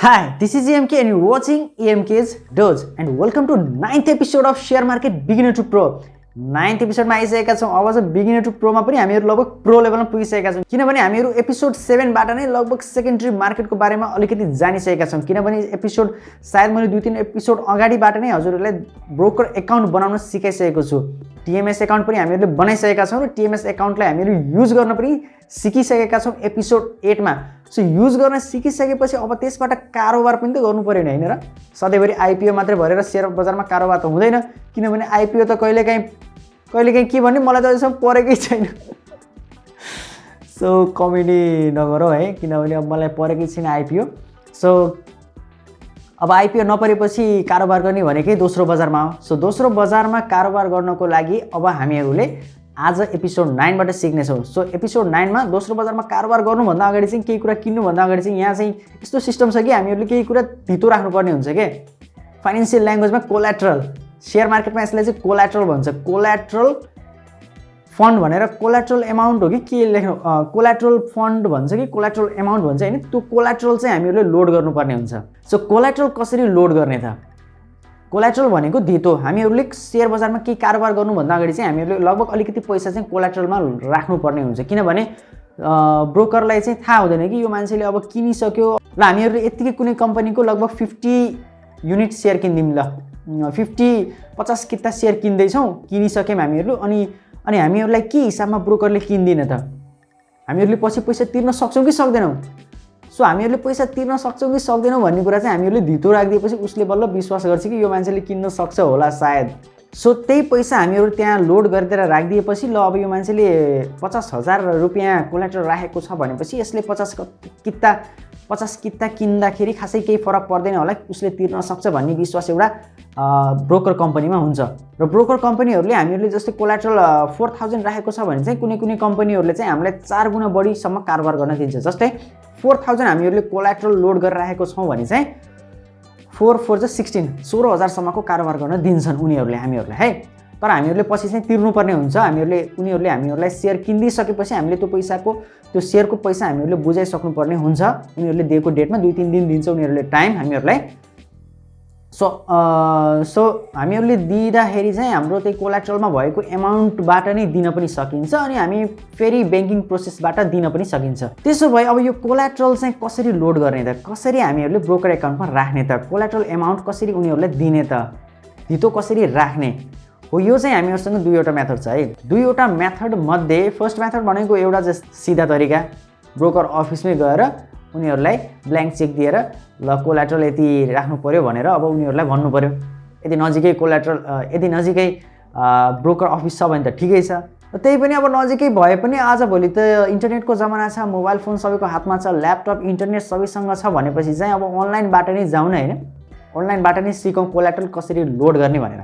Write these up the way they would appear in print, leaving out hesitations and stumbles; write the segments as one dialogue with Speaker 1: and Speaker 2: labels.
Speaker 1: Hi, this is EMK and you're watching EMK's Dose and welcome to 9th episode of Share Market Beginner to Pro. 9th episode मा आइसकेका छौं। अब चाहिँ beginner to pro मा पनि हामीहरु लगभग pro लेभलमा पुगिसकेका छौं किनभने हामीहरु एपिसोड 7 बाट नै लगभग सेकेन्डरी मार्केटको बारेमा अलिकति जानिसकेका छौं किनभने एपिसोड सायद मैले 2-3 एपिसोड अगाडिबाट नै हजुरहरुलाई ब्रोकर अकाउन्ट बनाउन सिकाइसकेको छु। टीएमएस अकाउन्ट पनि हामीहरुले बनाइसकेका छौं र टीएमएस अकाउन्टलाई हामीहरु युज गर्न पनि सिकिसकेका छौं एपिसोड 8 मा। सो युज गर्न सिकिसकेपछि अब त्यसबाट कारोबार पनि त गर्नु पर्यो नि हैन र? सधैँभरि आईपीओ मात्रै भरेर शेयर बजारमा कारोबार त हुँदैन किनभने आईपीओ त कहिलेकाहीँ के भन्ने मलाई त अझसम्म परेकै छैन। सो कमेडी नगरौ है किनभने अब मलाई परेकै छैन आईपीओ। सो अब आईपीओ नपरेपछि कारोबार गर्ने भनेकै दोस्रो बजारमा हो। सो दोस्रो बजारमा कारोबार गर्नको लागि अब हामीहरुले आज एपिसोड 9 बाट सिक्ने छौं। सो एपिसोड 9 मा दोस्रो बजारमा कारोबार गर्नु भन्दा अगाडि चाहिँ केही कुरा किन्नु भन्दा अगाडि चाहिँ यहाँ चाहिँ यस्तो सिस्टम छ कि हामीहरुले केही कुरा धितो राख्नु पर्ने हुन्छ के। फाइनान्शियल ल्याङ्ग्वेजमा कोल्याटरल, शेयर मार्केटमा यसलाई चाहिँ कोल्याटरल भन्छ। कोल्याटरल फन्ड भनेर कोल्याटरल अमाउन्ट हो कि के लेख्नु कोल्याटरल फन्ड भन्छ कि कोल्याटरल अमाउन्ट भन्छ हैन, त्यो कोल्याटरल चाहिँ हामीहरुले लोड गर्नुपर्ने हुन्छ। सो कोल्याटरल कसरी लोड गर्ने त? कोल्याटरल भनेको धितो। हामीहरुले शेयर बजारमा के कारोबार गर्नु भन्दा अगाडि चाहिँ हामीहरुले लगभग अलिकति पैसा चाहिँ कोल्याटरलमा राख्नु पर्ने हुन्छ किनभने ब्रोकरलाई चाहिँ थाहा हुँदैन कि यो मान्छेले अब किनिसक्यो र हामीहरुले यतिकै कुनै कम्पनीको लगभग 50 युनिट शेयर किन्दिम ल 50 किता शेयर किन्दै छौं किनिसक्यौं हामीहरुले अनि हामीहरुलाई के हिसाबमा ब्रोकरले किन्दिन त? हामीहरुले पछि पैसा तिर्न सक्छौं कि सक्दैनौं? सो हामीहरुले पैसा तिर्न सक्छौं कि सक्दैनौं भन्ने कुरा चाहिँ हामीहरुले धितो राखिदिएपछि उसले बल्ल विश्वास गर्छ कि यो मान्छेले किन्न सक्छ होला सायद। सो त्यही पैसा हामीहरु त्यहाँ लोड गरिदिएर राखिदिएपछि ल अब यो मान्छेले 50,000 रुपैयाँ कोल्याटरल राखेको छ भनेपछि यसले 50 किता किन्दाखेरि खासै केही फरक पर्दैन होला, उसले तिर्न सक्छ भन्ने विश्वास एउटा ब्रोकर कम्पनीमा हुन्छ। र ब्रोकर कम्पनीहरुले हामीहरुले जस्तै कोल्याटरल 4000 राखेको छ भने चाहिँ कुनै कुनैहरुले चाहिँ हामीलाई 4 गुणा बढी सम्म कारोबार गर्न दिन्छ। जस्तै 4000 हामीहरुले कोल्याटरल लोड गरेर राखेको छौं भने चाहिँ 16,000 सम्मको कारोबार गर्न दिन्छन् उनीहरुले हामीहरुलाई है। तर हामीहरुले पछि चाहिँ तिर्नु पर्ने हुन्छ। उनीहरुले हामीहरुलाई शेयर किनिदिसकेपछि हामीले त्यो शेयरको पैसा हामीहरुले बुझाइसक्नु पर्ने हुन्छ। उनीहरुले दिएको डेटमा 2-3 दिन दिन्छ उनीहरुले टाइम हामीहरुलाई। सो हामीहरुले दिँदाखेरि चाहिँ हाम्रो त्यही कोल्याटरलमा भएको अमाउन्टबाट नै दिन पनि सकिन्छ अनि हामी फेरि बैंकिङ प्रोसेसबाट दिन पनि सकिन्छ। त्यसो भए अब यो कोल्याटरल चाहिँ कसरी लोड गर्ने त? कसरी हामीहरुले ब्रोकर अकाउन्टमा राख्ने त? कोल्याटरल अमाउन्ट कसरी उनीहरुलाई दिने त? धितो कसरी राख्ने हो? यो चाहिँ हामीहरुसँग दुईवटा मेथड छ है। दुईवटा मेथड मध्ये फर्स्ट मेथड भनेको एउटा सिधा तरिका, ब्रोकर अफिसमै गएर उनीहरुलाई ब्ल्याङ्क चेक दिएर ल कोल्याटरल यति राख्नु पर्यो भनेर अब उनीहरुलाई भन्नु पर्यो। यदि नजिकै कोल्याटरल यदि नजिकै ब्रोकर अफिस छ भने त ठिकै छ। त्यही पनि अब नजिकै भए पनि आज भोलि त इन्टरनेटको जमाना छ, मोबाइल फोन सबैको हातमा छ, ल्यापटप इन्टरनेट सबैसँग छ भनेपछि चाहिँ अब अनलाइनबाट नै जाउँ न हैन, अनलाइनबाट नै सिकौं कोल्याटरल कसरी लोड गर्ने भनेर।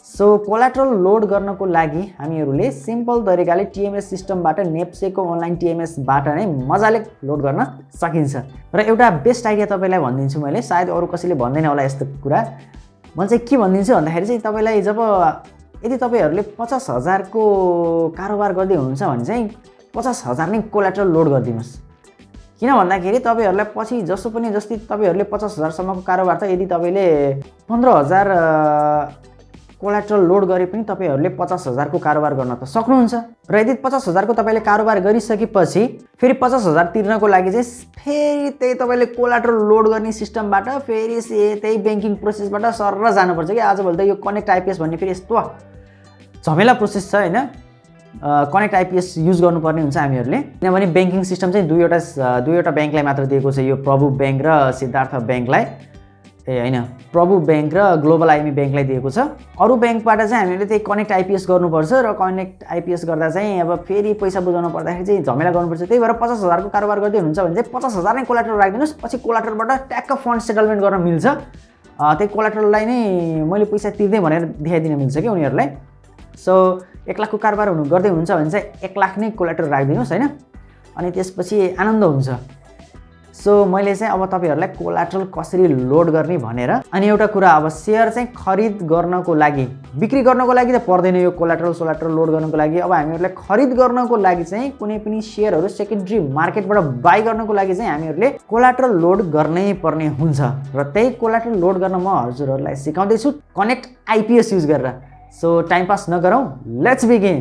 Speaker 1: सो कोल्याटरल लोड गर्नको लागि हामीहरुले सिम्पल तरिकाले टीएमएस सिस्टमबाट नेप्सेको अनलाइन टीएमएस बाट नै मजाले लोड गर्न सकिन्छ। र एउटा बेस्ट आइडिया तपाईलाई भनिदिन्छु मैले, सायद अरु कसैले भन्दैन होला यस्तो कुरा। म चाहिँ के भनिदिन्छु भन्दाखेरि चाहिँ तपाईलाई यदि तपाईहरुले 50,000 को कारोबार गर्दै हुनुहुन्छ भने चाहिँ 50,000 नै कोल्याटरल लोड गरिदिनुस्। किन भन्दाखेरि तपाईहरुलाई पछि जस्तै तपाईहरुले 50,000 सम्मको कारोबार त यदि तपाईले 15,000 कोल्याटरल लोड गरे पनि तपाईहरुले 50,000 को कारोबार गर्न त सक्नुहुन्छ। र यदि 50,000 को तपाईले कारोबार गरिसकेपछि फेरि 50,000 तिर्नको लागि चाहिँ फेरि त्यही तपाईले कोल्याटरल लोड गर्ने सिस्टमबाट फेरि त्यही बैंकिङ प्रोसेसबाट सरर जानुपर्छ कि आजभोलि त यो कनेक्ट आईपीएस भन्ने फेरि यस्तो झमेला प्रोसेस छ हैन। कनेक्ट आईपीएस युज गर्नुपर्ने हुन्छ हामीहरुले किनभने बैंकिङ सिस्टम चाहिँ दुईवटा बैंकलाई मात्र दिएको छ, यो प्रभु बैंक र सिद्धार्थ बैंकलाई हैन, प्रभु बैंक र ग्लोबल आईएमई बैंकलाई दिएको छ। अरु बैंकबाट चाहिँ हामीले त्यही कनेक्ट आईपीएस गर्नुपर्छ र कनेक्ट आईपीएस गर्दा चाहिँ अब फेरि पैसा बुझाउनु पर्दाखेरि चाहिँ झमेला गर्नुपर्छ। त्यही भएर 50,000 को कारोबार गर्दै हुनुहुन्छ भने चाहिँ 50,000 नै कोल्याटरल राखिदिनुस्, पछि कोल्याटरलबाट ट्याक्क फन्ड सेटलमेन्ट गर्न मिल्छ। त्यही कोल्याटरललाई नै मैले पैसा तिर्दै भनेर देखाइदिन मिल्छ के उनीहरुलाई। सो 1 लाख को कारोबार गर्दै हुनुहुन्छ भने चाहिँ 1 लाख नै कोल्याटरल राखिदिनुस् हैन, अनि त्यसपछि आनन्द हुन्छ। सो मैले चाहिँ अब तपाईहरुलाई कोलाट्रल कसरी लोड गर्ने भनेर अनि एउटा कुरा अब शेयर चाहिँ खरिद गर्नको लागि बिक्री गर्नको लागि त पर्दैन यो कोलाट्रल लोड गर्नको लागि अब हामीहरुलाई खरिद गर्नको लागि चाहिँ कुनै पनि शेयरहरु सेकेन्डरी मार्केटबाट बाइ गर्नको लागि चाहिँ हामीहरुले कोलाट्रल लोड गर्नै पर्ने हुन्छ र त्यही कोलाट्रल लोड गर्न म हजुरहरुलाई सिकाउँदै छु कनेक्ट आईपीएस युज गरेर सो टाइम पास नगरौं लेट्स बिगिन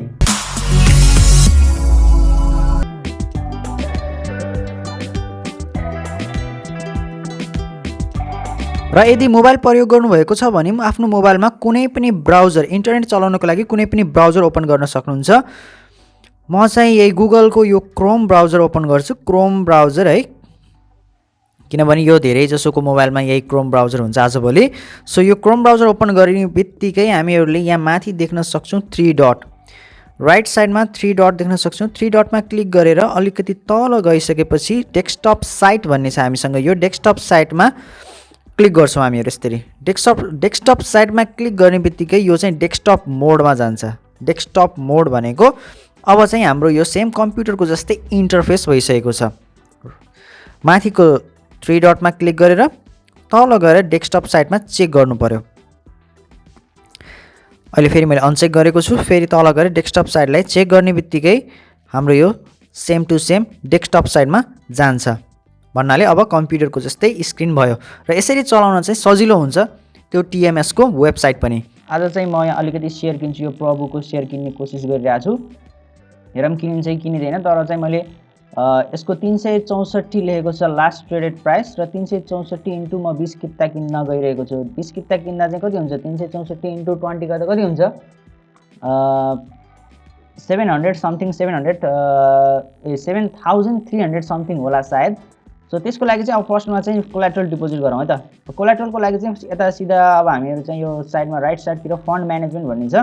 Speaker 1: र यदि मोबाइल प्रयोग गर्नुभएको छ भने आफ्नो मोबाइलमा कुनै पनि ब्राउजर इन्टरनेट चलाउनको लागि कुनै पनि ब्राउजर ओपन गर्न सक्नुहुन्छ म चाहिँ यही गुगलको यो क्रोम ब्राउजर ओपन गर्छु क्रोम ब्राउजर है किनभने यो धेरै जसोको मोबाइलमा यही क्रोम ब्राउजर हुन्छ आजभोलि सो यो क्रोम ब्राउजर ओपन गर्ने बित्तिकै हामीहरुले यहाँ माथि देख्न सक्छौं 3 डट राइट साइडमा 3 डट देख्न सक्छौं 3 डटमा क्लिक गरेर अलिकति तल गइसकेपछि डेस्कटप साइट भन्ने छ हामीसँग यो डेस्कटप साइटमा क्लिक गर्छौं हामीहरु यसरी डेस्कटप साइटमा क्लिक गर्ने बित्तिकै यो चाहिँ डेस्कटप मोडमा जान्छ डेस्कटप मोड भनेको अब चाहिँ हाम्रो यो सेम कम्प्युटरको जस्तै इन्टरफेस भइसकेको छ माथिको 3 डटमा क्लिक गरेर तल गएर डेस्कटप साइटमा चेक गर्नु पर्यो अहिले फेरि मैले अनचेक गरेको छु फेरि तल गएर डेस्कटप साइटलाई चेक गर्ने बित्तिकै हाम्रो यो सेम टु सेम डेस्कटप साइटमा जान्छ भन्नाले अब कम्प्युटरको जस्तै स्क्रिन भयो र यसरी चलाउन चाहिँ सजिलो हुन्छ त्यो टीएमएस को वेबसाइट पनि आज चाहिँ म यहाँ अलिकति शेयर किन्छु यो प्रभुको शेयर किन्ने कोसिस गरिरहेको छु हेरम किनिन्छ कि किनिदैन तर चाहिँ मैले यसको 364 लेखेको छ लास्ट ट्रेडेड प्राइस र 364 इन्टु म 20 किता किन्न गइरहेको छु 20 किता किन्दा चाहिँ कति हुन्छ 364 इन्टु 20 गर्दा कति हुन्छ 700 समथिङ 7300 समथिङ होला सायद सो त्यसको लागि चाहिँ अब फर्स्टमा चाहिँ कोलाट्रल डिपोजिट गरौँ है त कोलाट्रलको लागि चाहिँ यता सिधा अब हामीहरु चाहिँ यो साइडमा राइट साइडतिर फन्ड म्यानेजमेन्ट भन्ने छ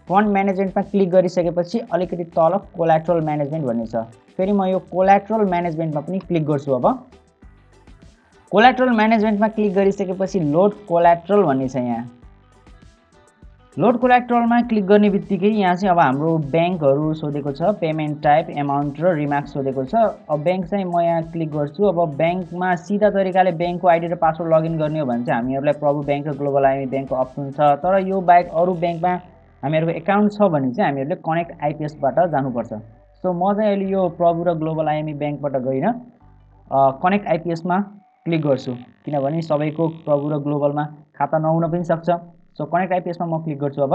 Speaker 1: फन्ड म्यानेजमेन्टमा क्लिक गरिसकेपछि अलिकति तल कोलाट्रल म्यानेजमेन्ट भन्ने छ फेरि म यो कोलाट्रल म्यानेजमेन्टमा पनि क्लिक गर्छु अब कोलाट्रल म्यानेजमेन्टमा क्लिक गरिसकेपछि लोड कोलाट्रल भन्ने छ यहाँ लोड कोलाट्रलमा क्लिक गर्ने बित्तिकै यहाँ चाहिँ अब हाम्रो बैंकहरु सोधेको छ पेमेन्ट टाइप अमाउन्ट र रिमार्क्स सोधेको छ अब बैंक चाहिँ म यहाँ क्लिक गर्छु अब बैंकमा सीधा तरिकाले बैंकको आईडी र पासवर्ड लगइन गर्ने हो भने चाहिँ हामीहरुलाई प्रभु बैंक र ग्लोबल आईएमई बैंकको अप्सन छ तर यो बाहेक अरु बैंकमा हामीहरुको अकाउन्ट छ भने चाहिँ हामीहरुले कनेक्ट आईपीएस बाट जानुपर्छ सो म चाहिँ अहिले यो प्रभु र ग्लोबल आईएमई बैंकबाट गइन कनेक्ट आईपीएस मा क्लिक गर्छु किनभने सबैको प्रभु र ग्लोबलमा खाता नहुन पनि सक्छ सो कनेक्ट आईपीएस मा म क्लिक गर्छु अब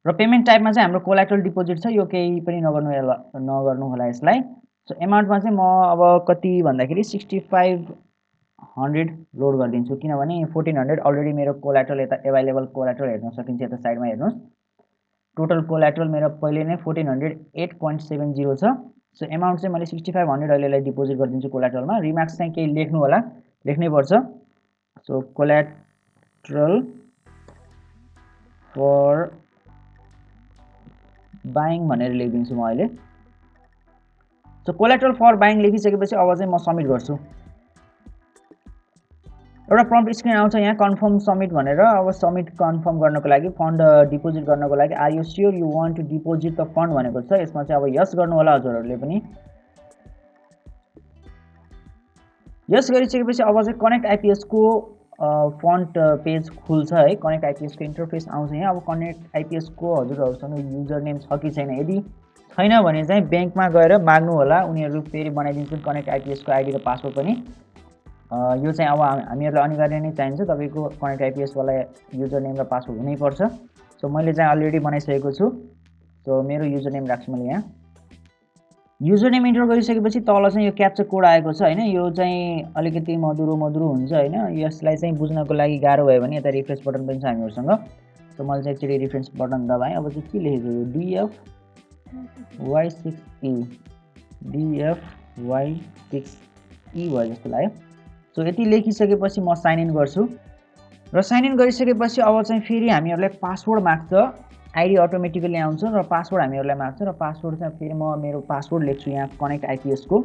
Speaker 1: र पेमेन्ट टाइपमा चाहिँ हाम्रो कोलाट्रल डिपोजिट छ यो केही पनि नगर्नु होला यसलाई सो अमाउन्टमा चाहिँ म अब कति भन्दाखेरि 6500 लोड गर्दिन्छु किनभने 1400 अलरेडी मेरो कोलाट्रल यता अवेलेबल कोलाट्रल हेर्न सकिन्छ यता साइडमा हेर्नुस् टोटल कोलाट्रल मेरो पहिले नै 1408.70 छ सो अमाउन्ट चाहिँ मैले 6500 अहिलेलाई डिपोजिट गर्दिन्छु कोलाट्रलमा रिमार्क्स चाहिँ केही लेख्नु होला लेख्नै पर्छ सो कोलाट्रल फर बाइङ भनेर लेखिदिन्छु म अहिले सो कोलाट्रल फर बाइङ लेखिसकेपछि अब चाहिँ म सबमिट गर्छु एउटा प्रम्प्ट स्क्रिन आउँछ यहाँ कन्फर्म सबमिट भनेर अब सबमिट कन्फर्म गर्नको लागि फन्ड डिपोजिट गर्नको लागि are you sure you want to deposit the fund भनेको छ यसमा चाहिँ अब यस गर्नु होला हजुरहरुले पनि यस गरिसकेपछि अब चाहिँ कनेक्ट आईपीएस को फन्ट पेज खुल्छ है कनेक्ट आईपीएस को इन्टरफेस आउँछ यहाँ अब कनेक्ट आईपीएस को हजुरहरुसँग युजर नेम छ कि छैन यदि छैन भने चाहिँ बैंकमा गएर माग्नु होला उनीहरु फेरि बनाइदिन्छन् कनेक्ट आईपीएस को आईडी र पासवर्ड पनि यो चाहिँ अब हामीहरुलाई अनिवार्य नै चाहिन्छ तपाईको कनेक्ट आईपीएस वाला युजर नेम र पासवर्ड हुनै पर्छ सो मैले चाहिँ अलरेडी बनाइसकेको छु सो मेरो युजर नेम राख्छु मैले यहाँ युजर नेम इन्टर गरिसकेपछि तल चाहिँ यो क्याप्चा कोड आएको छ हैन यो चाहिँ अलिकति मधुरो हुन्छ हैन यसलाई चाहिँ बुझ्नको लागि गाह्रो भयो भने यता रिफ्रेश बटन पनि छ हामीहरुसँग सो मैले चाहिँ एकचोटी रिफ्रेश बटन दबाएँ अब चाहिँ के लेखेको यो DFY6E DFY6E भयो जस्तो लाग्यो सो यति लेखिसकेपछि म साइन इन गर्छु र साइन इन गरिसकेपछि अब चाहिँ फेरि हामीहरुलाई पासवर्ड माग्छ आईडी अटोमेटिकली आउँछ र पासवर्ड हामीहरुलाई माग्छ र पासवर्ड चाहिँ फेरि म मेरो पासवर्ड लेख्छु यहाँ कनेक्ट आईपीएस को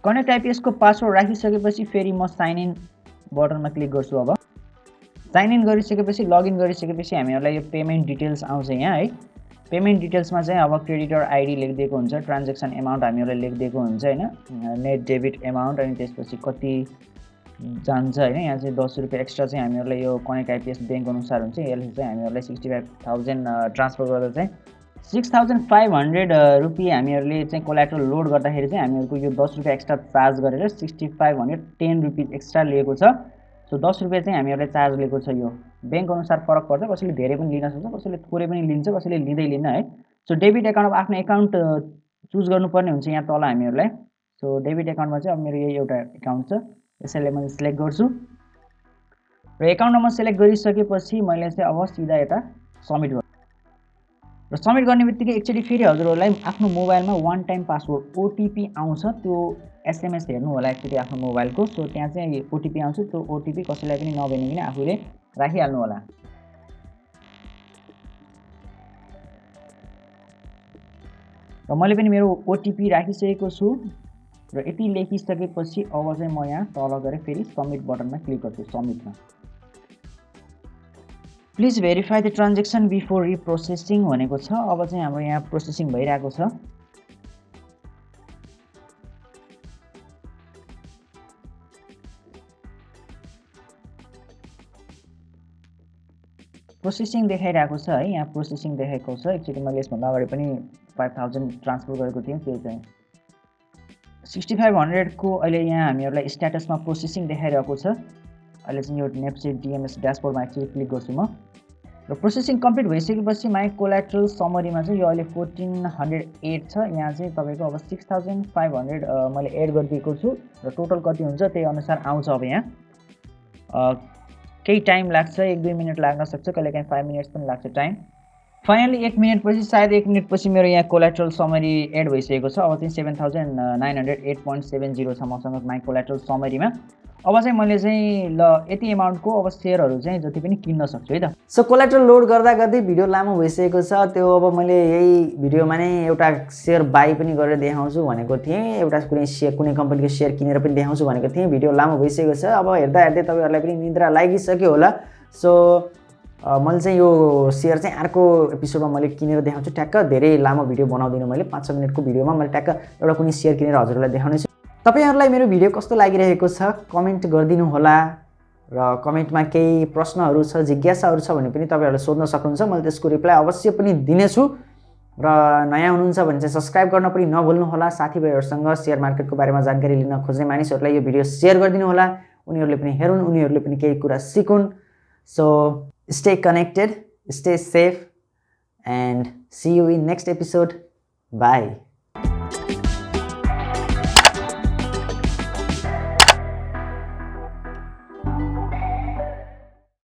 Speaker 1: कनेक्ट आईपीएस को पासवर्ड राखिसकेपछि फेरि म साइन इन बटनमा क्लिक गर्छु अब
Speaker 2: साइन इन गरिसकेपछि लगइन गरिसकेपछि हामीहरूलाई यो पेमेन्ट डिटेल्स आउँछ यहाँ है। पेमेन्ट डिटेल्समा चाहिँ अब क्रेडिटर आइडी लेखिदिएको हुन्छ, ट्रान्जेक्सन एमाउन्ट हामीहरूलाई लेखिदिएको हुन्छ हैन, नेट डेबिट एमाउन्ट, अनि त्यसपछि कति जान्छ हैन। यहाँ चाहिँ 10 रुपैयाँ एक्स्ट्रा चाहिँ हामीहरूलाई यो कनेक्ट आइपिएस बैंक अनुसार हुन्छ। यसले चाहिँ हामीहरूलाई 65,000 ट्रान्सफर गर्दा चाहिँ 6,500 रुपियाँ हामीहरूले चाहिँ कोल्याट्रल लोड गर्दाखेरि चाहिँ हामीहरूको यो 10 रुपियाँ एक्स्ट्रा चार्ज गरेर 6,510 रुपियाँ एक्स्ट्रा लिएको छ। सो 10 रुपियाँ चाहिँ हामीहरूले चार्ज लिएको छ। यो बैंक अनुसार फरक पर्छ, कसैले धेरै पनि लिन सक्छ, कसैले थोरै पनि लिन्छ, कसैले लिँदै लिन्न है। सो डेबिट एकाउन्ट अब आफ्नो एकाउन्ट चुज गर्नुपर्ने हुन्छ यहाँ तल हामीहरूलाई। सो डेबिट एकाउन्टमा चाहिँ अब मेरो यही एउटा एकाउन्ट छ, यसैले मैले सिलेक्ट गर्छु र एकाउन्ट नम्बर सिलेक्ट गरिसकेपछि मैले चाहिँ अब सिधा यता सबमिट गर्छु र सबमिट गर्ने बित्तिकै एकचोटि फेरि हजुरहरूलाई आफ्नो मोबाइलमा वान टाइम पासवर्ड ओटिपी आउँछ, त्यो एसएमएस हेर्नु होला एकचोटि आफ्नो मोबाइलको। सो त्यहाँ चाहिँ ओटिपी आउँछ, त्यो ओटिपी कसैलाई पनि नभनिकन आफूले राखिहाल्नु होला। र मैले पनि मेरो ओटिपी राखिसकेको छु र यति लेखिसकेपछि अब चाहिँ म यहाँ तल गएर फेरि सबमिट बटनमा क्लिक गर्छु। सबमिटमा please verify the transaction before reprocessing भनेको छ। अब चाहिँ हाम्रो यहाँ प्रोसेसिङ भइरहेको छ। प्रोसेसिङ देखाइरहेको छ है, यहाँ प्रोसेसिङ देखाएको छ। एकचोटि मैले यसभन्दा अगाडि पनि 5,000 ट्रान्सफर गरेको थिएँ, त्यो चाहिँ 6,500 को अहिले यहाँ हामीहरूलाई स्ट्याटसमा प्रोसेसिङ देखाइरहेको छ। अहिले चाहिँ यो नेप्से टिएमएस ड्यासबोर्डमा एक्चुअली क्लिक गर्छु म र प्रोसेसिङ कम्प्लिट भइसकेपछि माई कोल्याट्रल समरीमा चाहिँ यो अहिले 1408 छ। यहाँ चाहिँ तपाईँको अब 6,500 मैले एड गरिदिएको छु र टोटल कति हुन्छ त्यही अनुसार आउँछ। अब यहाँ केही टाइम लाग्छ, 1-2 मिनट लाग्न सक्छ, कहिलेकाहीँ 5 मिनट्स पनि लाग्छ टाइम। फाइनली 1 मिनटपछि सायद 1 मिनटपछि मेरो यहाँ कोल्याट्रल समरी एड भइसकेको छ। अब चाहिँ 7,908.70 छ मसँग माई कोल्याट्रल समरीमा। अब चाहिँ मैले चाहिँ ल यति एमाउन्टको अब सेयरहरू चाहिँ जति पनि किन्न सक्छु है त।
Speaker 1: सो कोल्याट्रल लोड गर्दा गर्दै भिडियो लामो भइसकेको छ। त्यो अब मैले यही भिडियोमा नै एउटा सेयर बाई पनि गरेर देखाउँछु भनेको थिएँ, एउटा कुनै कम्पनीको सेयर किनेर पनि देखाउँछु भनेको थिएँ। भिडियो लामो भइसकेको छ। अब हेर्दा हेर्दै तपाईँहरूलाई पनि निद्रा लागिसक्यो होला। सो मैले चाहिँ यो सेयर चाहिँ अर्को एपिसोडमा मैले किनेर देखाउँछु। ट्याक्क धेरै लामो भिडियो बनाउँदिनँ मैले, 5-6 मिनटको भिडियोमा मैले ट्याक्क एउटा कुनै सेयर किनेर हजुरहरूलाई देखाउनेछु। तपाईहरुलाई मेरो भिडियो कस्तो लागिरहेको छ कमेन्ट गरिदिनु होला र कमेन्टमा केही प्रश्नहरू छ, जिज्ञासाहरू छ भने पनि तपाईहरुले सोध्न सक्नुहुन्छ। मैले त्यसको रिप्लाई अवश्य पनि दिनेछु र नयाँ हुनुहुन्छ भने चाहिँ सब्स्क्राइब गर्न पनि नभुल्नु होला। साथीभाइहरुसँग शेयर मार्केटको बारेमा जानकारी लिन खोज्ने मानिसहरुलाई यो भिडियो शेयर गरिदिनु होला, उनीहरुले पनि हेरुन्, उनीहरुले पनि केही कुरा सिकुन्। So stay connected, stay safe and see you in next episode. Bye.